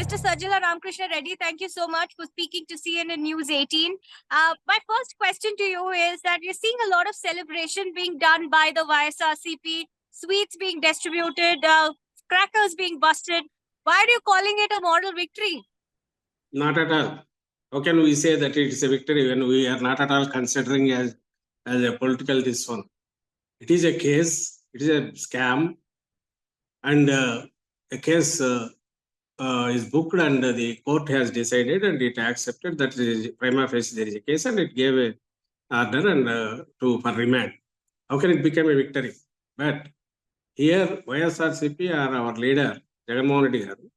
Mr. Sajjal Ramakrishna Reddy, thank you so much for speaking to CNN News 18. My first question to you is that you're seeing a lot of celebration being done by the YSRCP, sweets being distributed, crackers being busted. Why are you calling it a moral victory? Not at all. How can we say that it is a victory when we are not at all considering as a political this one? It is a case, it is a scam, and a case is booked, and the court has decided and it accepted that there is prima facie there is a case, and it gave a order and for remand. How can it become a victory? But here YSRCP or our leader Jagannath Reddy garu,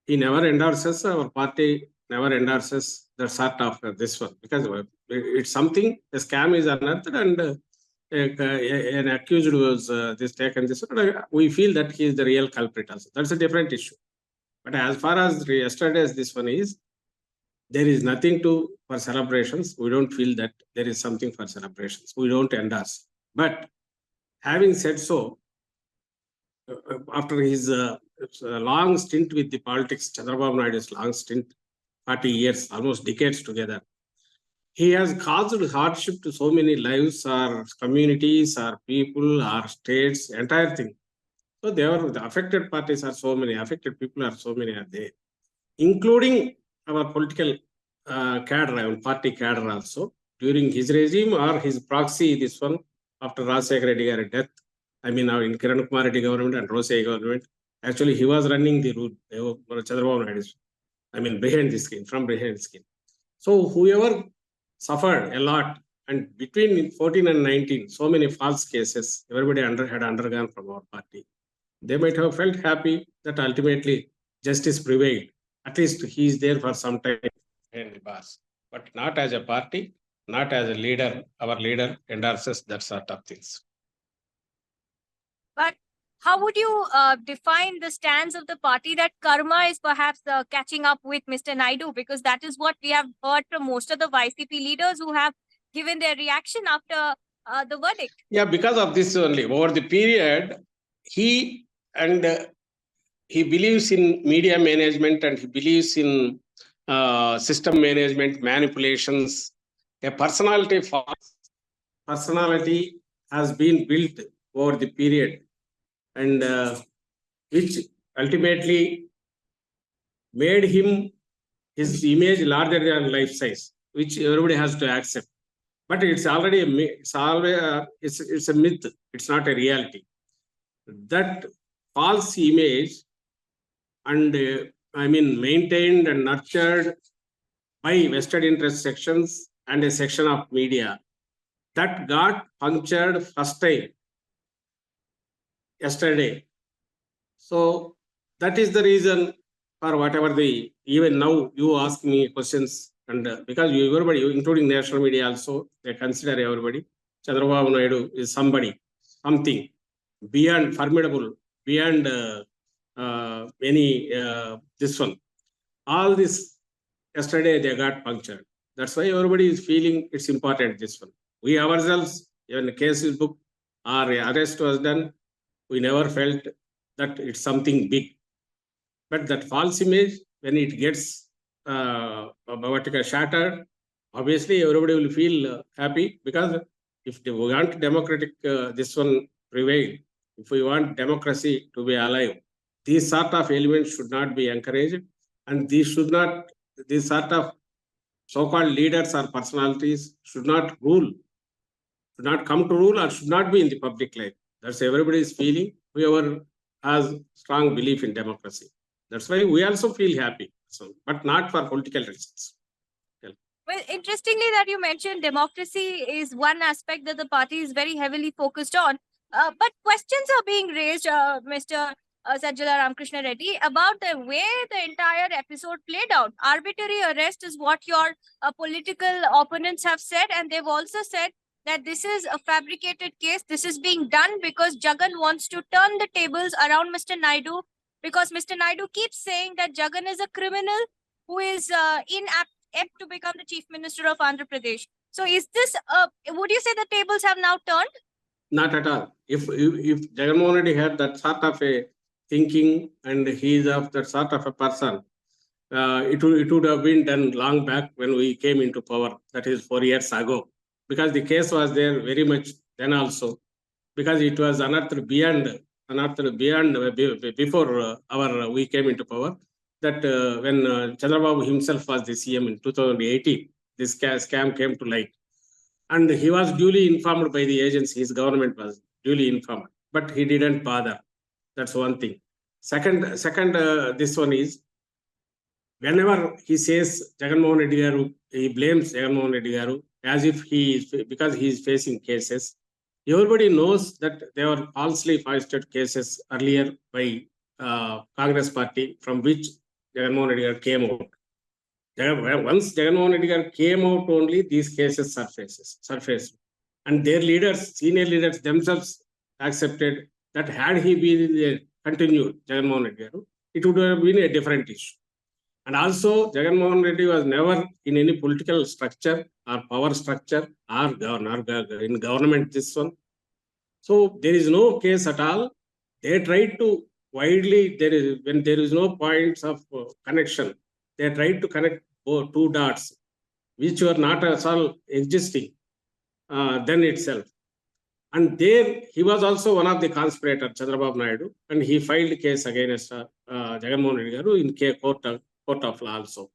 he never endorses, our party never endorses the sort of this one, because it's something, a scam is unearthed, and an accused was this taken this one. We feel that he is the real culprit also. That's a different issue. But as far as yesterday's this one is, there is nothing for celebrations. We don't feel that there is something for celebrations. We don't endorse. But having said so, after his long stint with the politics, Chandrababu Naidu's long stint, 40 years, almost decades together, he has caused hardship to so many lives, or communities, or people, or states, entire thing. So the affected parties are so many, affected people are so many, are there, including our political cadre, our party cadre also, during his regime or his proxy, this one, after Ramakrishna Reddy death. I mean, now in Kiran Kumar Reddy government and Rose government, actually he was running the route, Chandrababu Naidu, I mean, behind the screen, from behind the screen. So whoever suffered a lot, and between 14 and 19, so many false cases, everybody had undergone from our party. They might have felt happy that ultimately justice prevailed. At least he is there for some time in the bars, but not as a party, not as a leader. Our leader endorses that sort of things. But how would you define the stance of the party that karma is perhaps catching up with Mr. Naidu? Because that is what we have heard from most of the YCP leaders who have given their reaction after the verdict. Yeah, because of this only. Over the period, he believes in media management, and he believes in system management, manipulations. A personality has been built over the period, and which ultimately made him his image larger than life size, which everybody has to accept. But it's already it's a myth. It's not a reality. That false image, and maintained and nurtured by vested interest sections and a section of media, that got punctured first time yesterday. So that is the reason for whatever even now you ask me questions, and because everybody, including national media also, they consider everybody, Chandrababu Naidu is something beyond formidable, beyond this one. All this yesterday they got punctured. That's why everybody is feeling it's important, this one. We ourselves, when the case is booked or arrest was done, we never felt that it's something big. But that false image, when it gets shattered, obviously everybody will feel happy, because if we want democratic this one prevail, if we want democracy to be alive, these sort of elements should not be encouraged, and these sort of so-called leaders or personalities should not come to rule, or should not be in the public life. That's everybody's feeling, whoever has strong belief in democracy. That's why we also feel happy, but not for political reasons. Well, interestingly that you mentioned democracy is one aspect that the party is very heavily focused on. But questions are being raised, Mr. Sajjal Ramakrishna Reddy, about the way the entire episode played out. Arbitrary arrest is what your political opponents have said, and they've also said that this is a fabricated case. This is being done because Jagan wants to turn the tables around Mr. Naidu, because Mr. Naidu keeps saying that Jagan is a criminal who is inapt to become the Chief Minister of Andhra Pradesh. So is this, would you say the tables have now turned? Not at all. If Jagannath Reddy had that sort of a thinking, and he is of that sort of a person, it would have been done long back when we came into power, that is 4 years ago, because the case was there very much then also, because it was unearthed beyond before we came into power. That when Chandrababu himself was the CM in 2018, this scam came to light, and he was duly informed by the agency. His government was duly informed, but he didn't bother. That's one thing. Second, this one is, whenever he says Jagannath Reddy Garu, he blames Jagannath Reddy Garu as if because he is facing cases. Everybody knows that there were falsely foisted cases earlier by Congress party, from which Jagannath Reddy Garu came out. Once Jagannath Reddy Garu came out, only these cases surfaced. And their leaders, senior leaders themselves accepted that had he been continued, Jagannath Reddy Garu, it would have been a different issue. And also, Jagannath Reddy was never in any political structure or power structure or in government, this one. So there is no case at all. They tried to widely, when there is no points of connection, they tried to connect two dots, which were not at all existing then itself. And there, he was also one of the conspirators, Chandrababu Naidu, and he filed a case against Jagannath Reddy Garu in court of law also.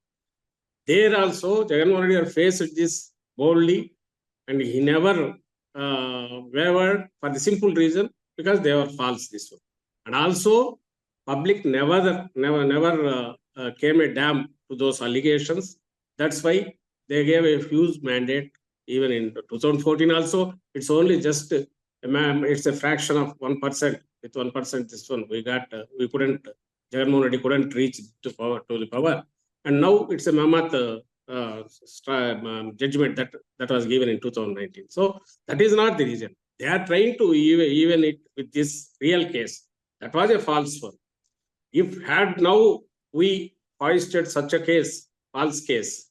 There also, Jagannath Reddy Garu faced this boldly, and he never wavered, for the simple reason because they were false, this one. And also, public never came a dam to those allegations. That's why they gave a huge mandate. Even in 2014 also, it's only just, it's a fraction of 1%. With 1%, this one, we couldn't, Jagannath Reddy couldn't reach to the power. And now it's a mammoth judgment that was given in 2019. So that is not the reason. They are trying to even it with this real case. That was a false one. If had now we hoisted such a case, false case,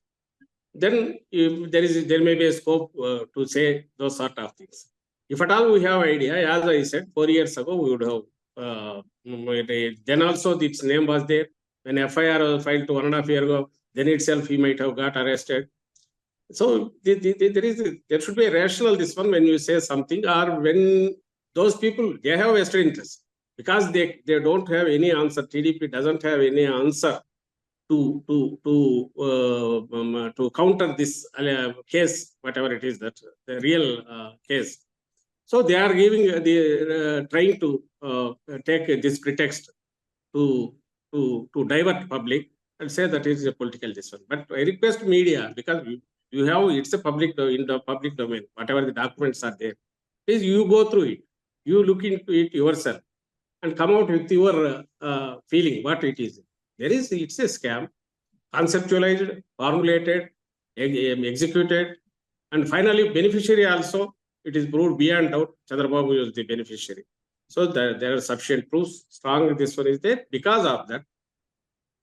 then there may be a scope to say those sort of things. If at all we have idea, as I said, 4 years ago, we would have, then also its name was there. When FIR was filed 1.5 years ago, then itself he might have got arrested. So there should be a rational this one when you say something, or when those people, they have vested interest, because they don't have any answer. TDP doesn't have any answer to counter this case, whatever it is, that the real case. So they are trying to take this pretext to divert public and say that it is a political decision. But I request media, because you have, it's a public in the public domain, whatever the documents are there, please you go through it, you look into it yourself, and come out with your feeling what it is. It's a scam, conceptualized, formulated, executed, and finally beneficiary also. It is proved beyond doubt Chandrababu is the beneficiary. So there are sufficient proofs. Strong this one is there. Because of that,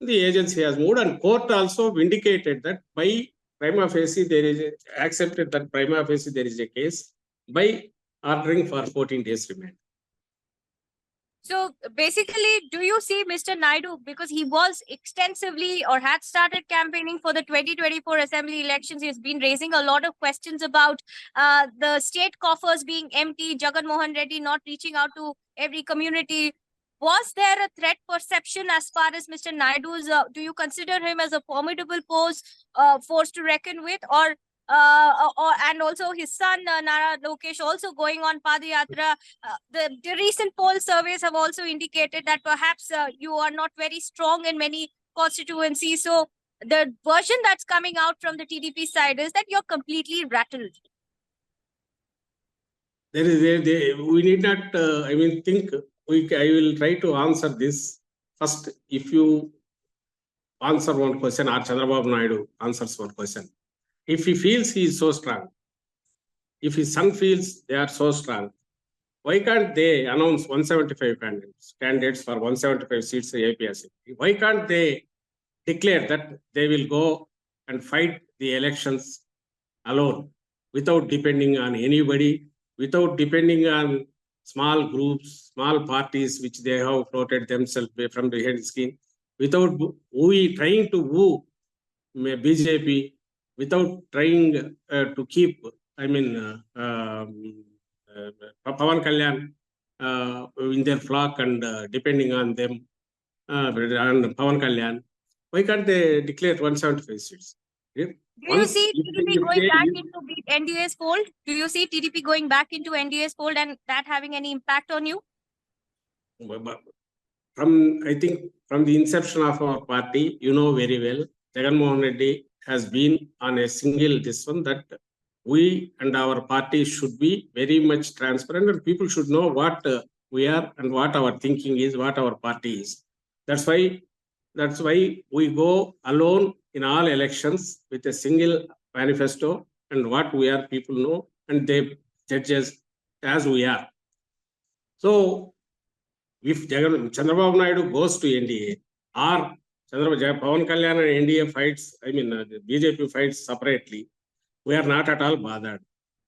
the agency has moved, and court also vindicated that by prima facie accepted that prima facie there is a case by ordering for 14 days remand. So basically, do you see Mr. Naidu, because he was extensively or had started campaigning for the 2024 assembly elections, he has been raising a lot of questions about the state coffers being empty, Jagannath Reddy not reaching out to every community. Was there a threat perception as far as Mr. Naidu's, do you consider him as a formidable force to reckon with, or and also his son Nara Lokesh also going on Padayatra? The recent poll surveys have also indicated that perhaps you are not very strong in many constituencies. So the version that's coming out from the TDP side is that you're completely rattled. We need not, think. I will try to answer this. First, if you answer one question, or Chandrababu Naidu answers one question, if he feels he is so strong, if his son feels they are so strong, why can't they announce 175 candidates for 175 seats in APSC? Why can't they declare that they will go and fight the elections alone, without depending on anybody, without depending on small groups, small parties which they have floated themselves from the head scheme? without trying to woo BJP, without trying to keep, Pawan Kalyan in their flock and depending on them, and Pawan Kalyan, why can't they declare 175 seats? Do you see TDP going back into NDA's fold? Do you see TDP going back into NDA's fold and that having any impact on you? I think from the inception of our party, you know very well, Jagan Mohan Reddy has been on a single this one that we and our party should be very much transparent and people should know what we are and what our thinking is, what our party is. That's why we go alone in all elections with a single manifesto and what we are, people know, and they judge us as we are. So if Chandrababu Naidu goes to NDA or Pawan Kalyan and NDA fights, the BJP fights separately, we are not at all bothered.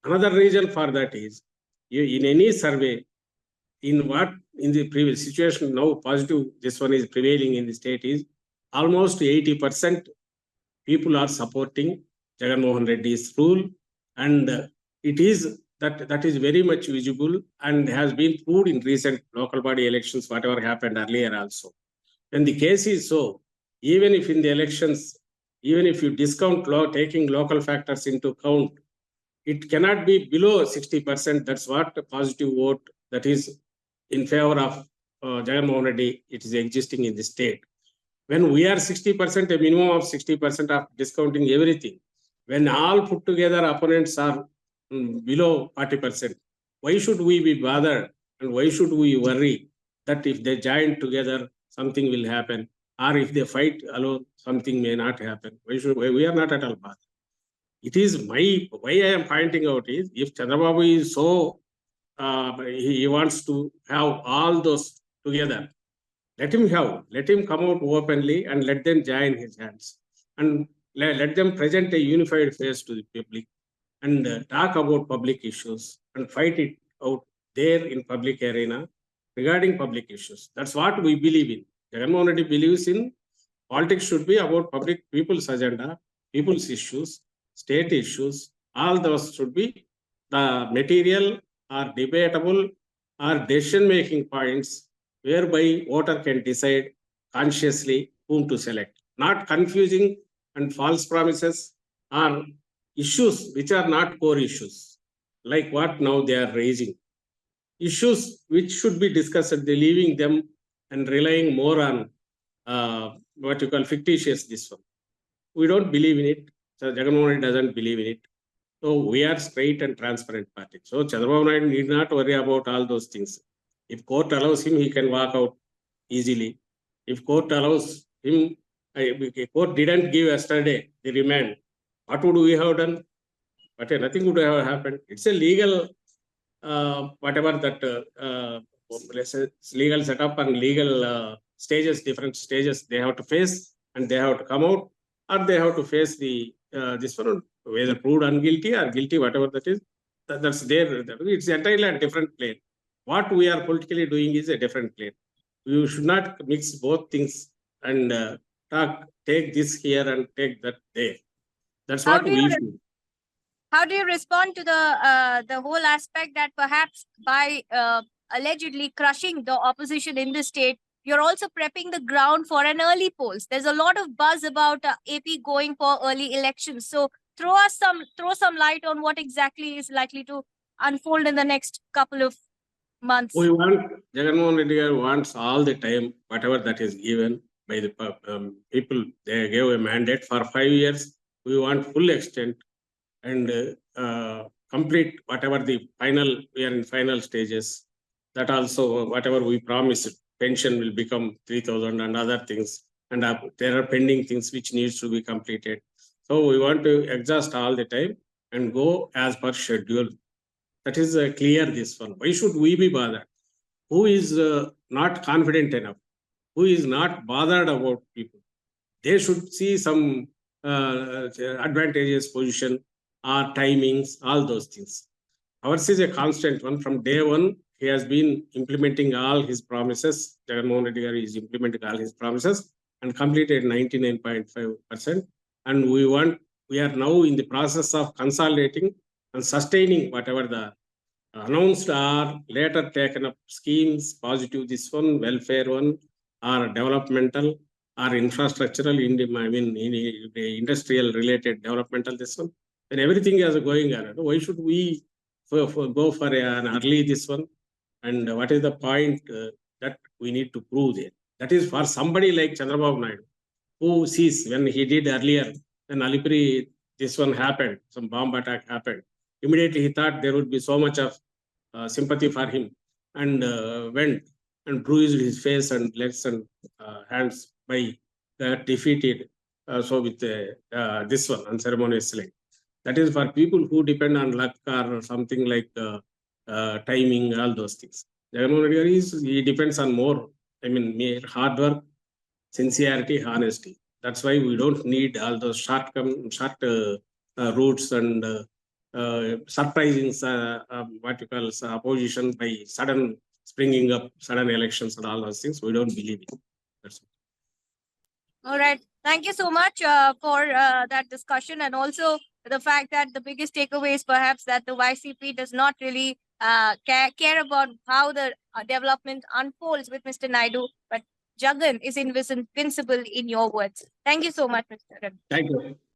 Another reason for that is, in any survey, in the previous situation, now positive, this one is prevailing in the state is almost 80% people are supporting Jagan Mohan Reddy's rule, and it is that is very much visible and has been proved in recent local body elections, whatever happened earlier also. When the case is so, even if in the elections, even if you discount taking local factors into account, it cannot be below 60%. That's what the positive vote that is in favor of Jagan Mohan Reddy, it is existing in the state. When we are 60%, a minimum of 60% of discounting everything, when all put together opponents are below 40%, why should we be bothered and why should we worry that if they join together, something will happen, or if they fight alone, something may not happen? We are not at all bothered. It is why I am pointing out is, if Chandrababu is so, he wants to have all those together, let him come out openly and let them join his hands and let them present a unified face to the public and talk about public issues and fight it out there in public arena regarding public issues. That's what we believe in. Jagan Mohan Reddy believes in politics should be about people's agenda, people's issues, state issues. All those should be the material or debatable or decision-making points whereby voter can decide consciously whom to select. Not confusing and false promises or issues which are not core issues, like what now they are raising. Issues which should be discussed, they leaving them and relying more on what you call fictitious this one. We don't believe in it. So Jagan Mohan Reddy doesn't believe in it. So we are straight and transparent party. So Chandrababu Naidu need not worry about all those things. If court allows him, he can walk out easily. If court allows him, court didn't give yesterday the remand, what would we have done? But nothing would have happened. It's a legal, whatever that, let's say, legal setup and legal stages, different stages they have to face, and they have to come out, or they have to face the this one, whether proved unguilty or guilty, whatever that is. That's there. It's entirely a different plane. What we are politically doing is a different plane. You should not mix both things and take this here and take that there. That's what we should. How do you respond to the whole aspect that perhaps by allegedly crushing the opposition in the state, you're also prepping the ground for an early polls? There's a lot of buzz about AP going for early elections. So throw some light on what exactly is likely to unfold in the next couple of months. We want, Jagan Mohan Reddy wants all the time, whatever that is given by the people. They gave a mandate for 5 years. We want full extent and complete whatever the final, we are in final stages. That also, whatever we promised, pension will become 3,000 and other things. And there are pending things which needs to be completed. So we want to exhaust all the time and go as per schedule. That is clear, this one. Why should we be bothered? Who is not confident enough? Who is not bothered about people? They should see some advantageous position or timings, all those things. Ours is a constant one. From day one, he has been implementing all his promises. Jagan Mohan Reddy is implementing all his promises. and completed 99.5%. And we are now in the process of consolidating and sustaining whatever the announced or later taken up schemes, positive this one, welfare one, or developmental or infrastructural, industrial related developmental this one. And everything is going on. Why should we go for an early this one? And what is the point that we need to prove there? That is for somebody like Chandrababu Naidu, who sees when he did earlier, when Alipuri, this one happened, some bomb attack happened. Immediately he thought there would be so much of sympathy for him, and went and bruised his face and legs and hands by defeated. So with this one, unceremoniously. That is for people who depend on luck or something like timing, all those things. Jagannath Reddy he depends on more, mere hard work, sincerity, honesty. That's why we don't need all those short routes and surprising what you call opposition by sudden springing up, sudden elections and all those things. We don't believe it. That's it. All right. Thank you so much for that discussion, and also the fact that the biggest takeaway is perhaps that the YCP does not really care about how the development unfolds with Mr. Naidu, but Jagan is invincible in your words. Thank you so much, Mr. Reddy. Thank you.